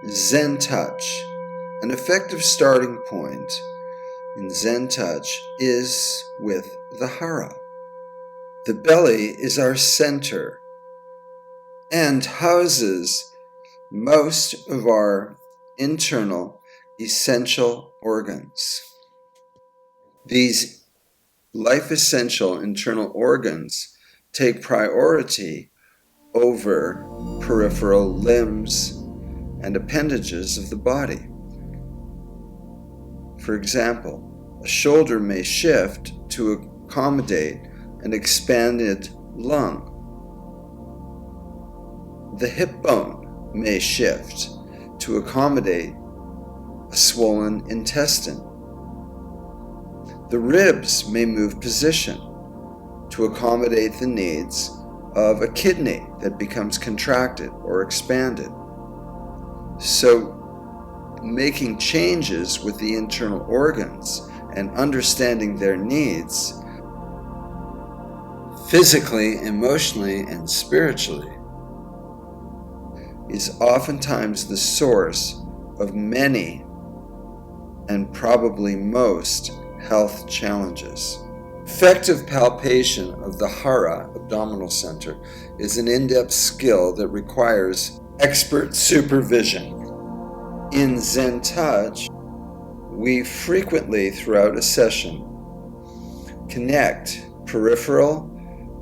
Zen-Touch. An effective starting point in Zen-Touch is with the Hara. The belly is our center and houses most of our internal essential organs. These life-essential internal organs take priority over peripheral limbs and appendages of the body. For example, a shoulder may shift to accommodate an expanded lung. The hip bone may shift to accommodate a swollen intestine. The ribs may move position to accommodate the needs of a kidney that becomes contracted or expanded. So, making changes with the internal organs and understanding their needs physically, emotionally, and spiritually is oftentimes the source of many and probably most health challenges. Effective palpation of the Hara abdominal center is an in-depth skill that requires expert supervision. In Zen-Touch, we frequently throughout a session connect peripheral,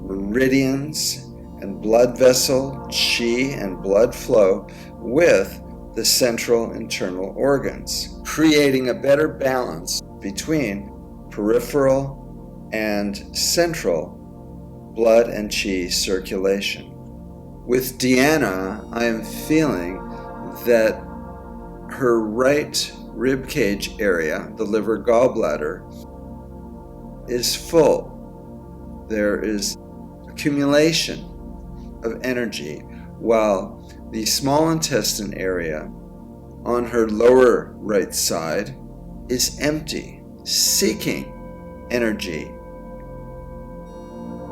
meridians, and blood vessel, chi, and blood flow with the central internal organs, creating a better balance between peripheral and central blood and chi circulation. With Deanna, I am feeling that her right rib cage area, the liver gallbladder, is full. There is accumulation of energy, while the small intestine area on her lower right side is empty, seeking energy.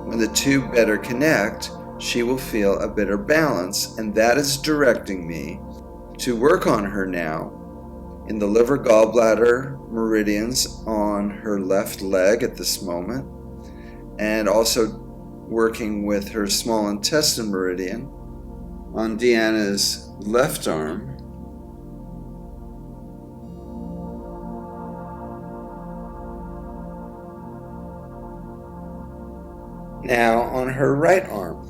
When the two better connect, she will feel a better balance, and that is directing me to work on her now in the liver gallbladder meridians on her left leg at this moment, and also working with her small intestine meridian on Deanna's left arm. Now on her right arm.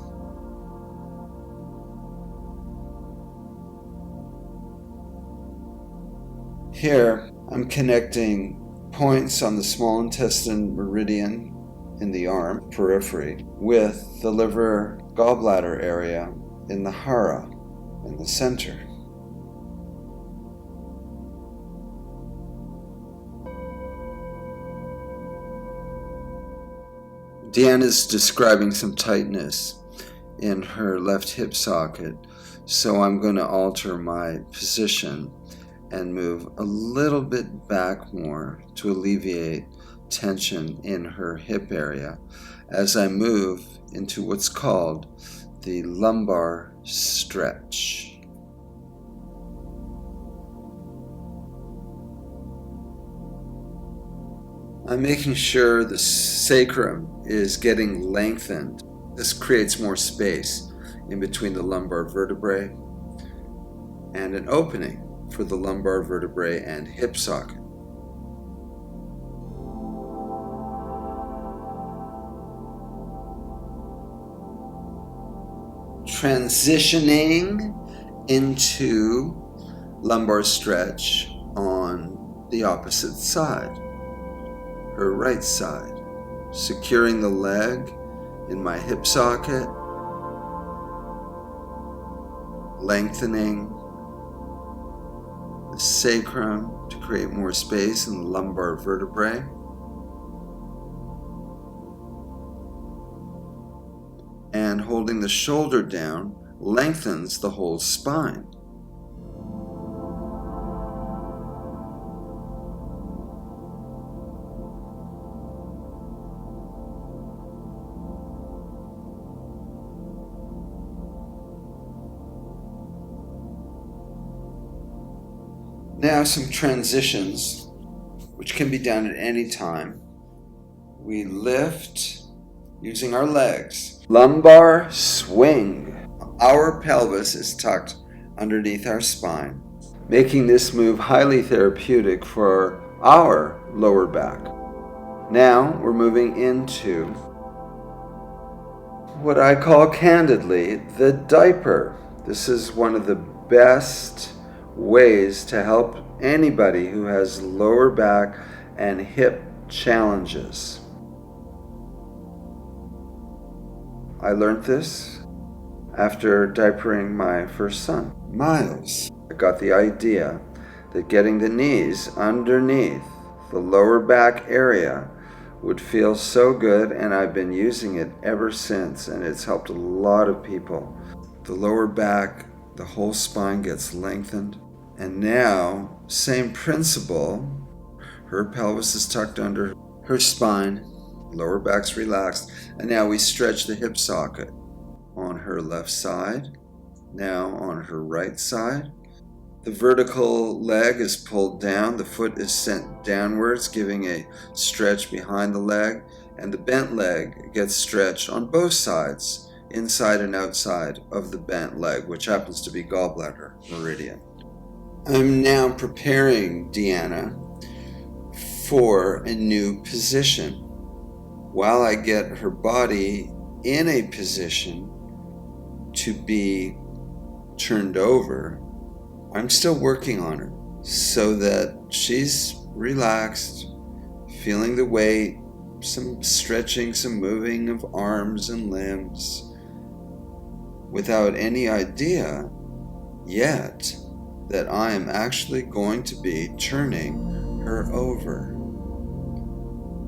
Here, I'm connecting points on the small intestine meridian in the arm periphery with the liver gallbladder area in the Hara in the center. Deanna's describing some tightness in her left hip socket, so I'm going to alter my position and move a little bit back more to alleviate tension in her hip area as I move into what's called the lumbar stretch. I'm making sure the sacrum is getting lengthened. This creates more space in between the lumbar vertebrae and an opening for the lumbar vertebrae and hip socket. Transitioning into lumbar stretch on the opposite side, her right side, securing the leg in my hip socket, lengthening the sacrum to create more space in the lumbar vertebrae. And holding the shoulder down lengthens the whole spine. Now some transitions, which can be done at any time. We lift using our legs. Lumbar swing. Our pelvis is tucked underneath our spine, making this move highly therapeutic for our lower back. Now we're moving into what I call candidly the diaper. This is one of the best ways to help anybody who has lower back and hip challenges. I learned this after diapering my first son, Miles. I got the idea that getting the knees underneath the lower back area would feel so good, and I've been using it ever since, and it's helped a lot of people. The lower back, the whole spine gets lengthened, and now, same principle, her pelvis is tucked under her spine, lower back's relaxed, and now we stretch the hip socket on her left side, now on her right side. The vertical leg is pulled down, the foot is sent downwards, giving a stretch behind the leg, and the bent leg gets stretched on both sides, inside and outside of the bent leg, which happens to be gallbladder meridian. I'm now preparing Deanna for a new position. While I get her body in a position to be turned over, I'm still working on her so that she's relaxed, feeling the weight, some stretching, some moving of arms and limbs, without any idea yet that I am actually going to be turning her over.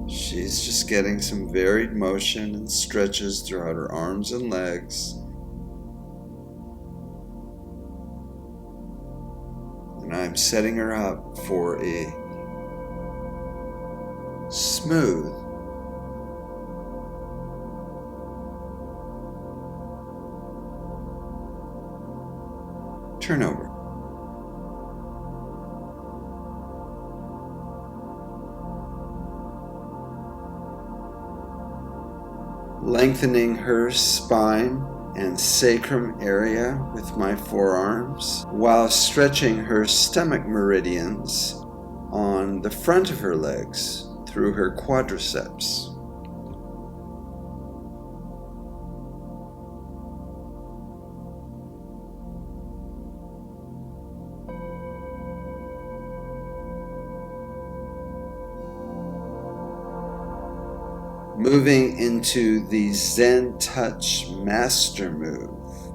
She's just getting some varied motion and stretches throughout her arms and legs. And I'm setting her up for a smooth turnover. Lengthening her spine and sacrum area with my forearms, while stretching her stomach meridians on the front of her legs through her quadriceps. Moving into the Zen-Touch master move,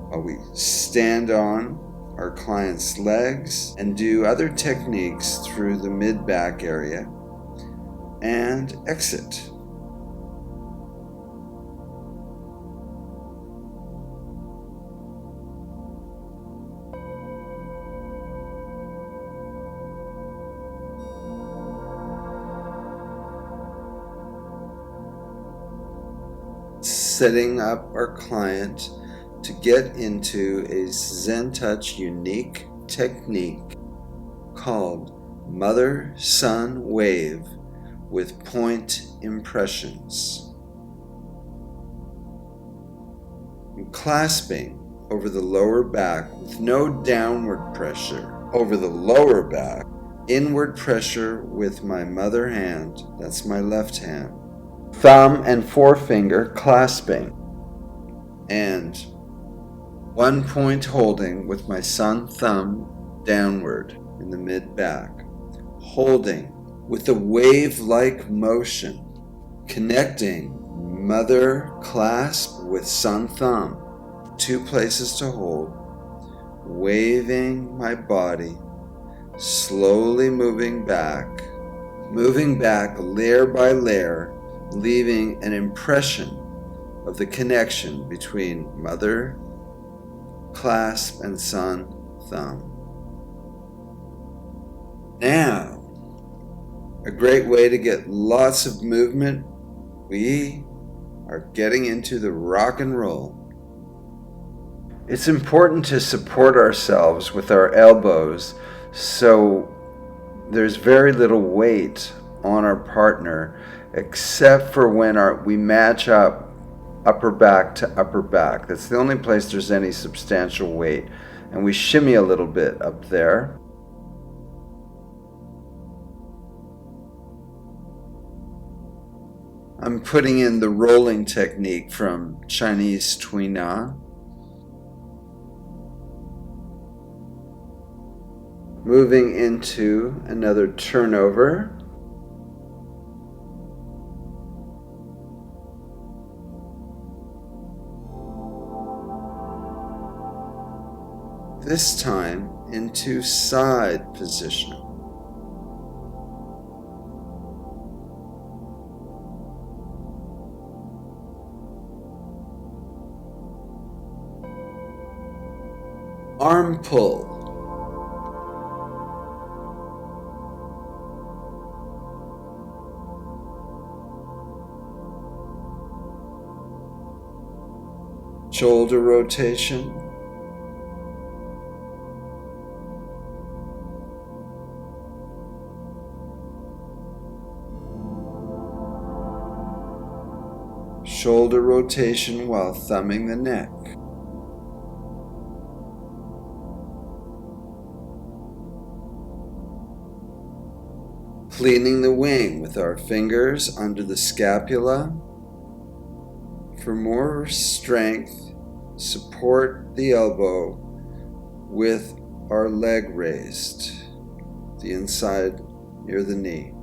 while we stand on our client's legs and do other techniques through the mid-back area and exit. Setting up our client to get into a Zen-Touch unique technique called Mother-Son Wave with point impressions. I'm clasping over the lower back with no downward pressure over the lower back, inward pressure with my mother hand, that's my left hand, thumb and forefinger clasping, and 1 point holding with my son thumb downward in the mid-back, holding with a wave-like motion, connecting mother clasp with son thumb, 2 places to hold, waving my body, slowly moving back layer by layer, leaving an impression of the connection between mother clasp and son thumb. Now, a great way to get lots of movement, we are getting into the rock and roll. It's important to support ourselves with our elbows so there's very little weight on our partner except for when we match up upper back to upper back. That's the only place there's any substantial weight. And we shimmy a little bit up there. I'm putting in the rolling technique from Chinese Tui Na. Moving into another turnover. This time into side position. Arm pull. Shoulder rotation. Shoulder rotation while thumbing the neck. Cleaning the wing with our fingers under the scapula. For more strength, support the elbow with our leg raised, the inside near the knee.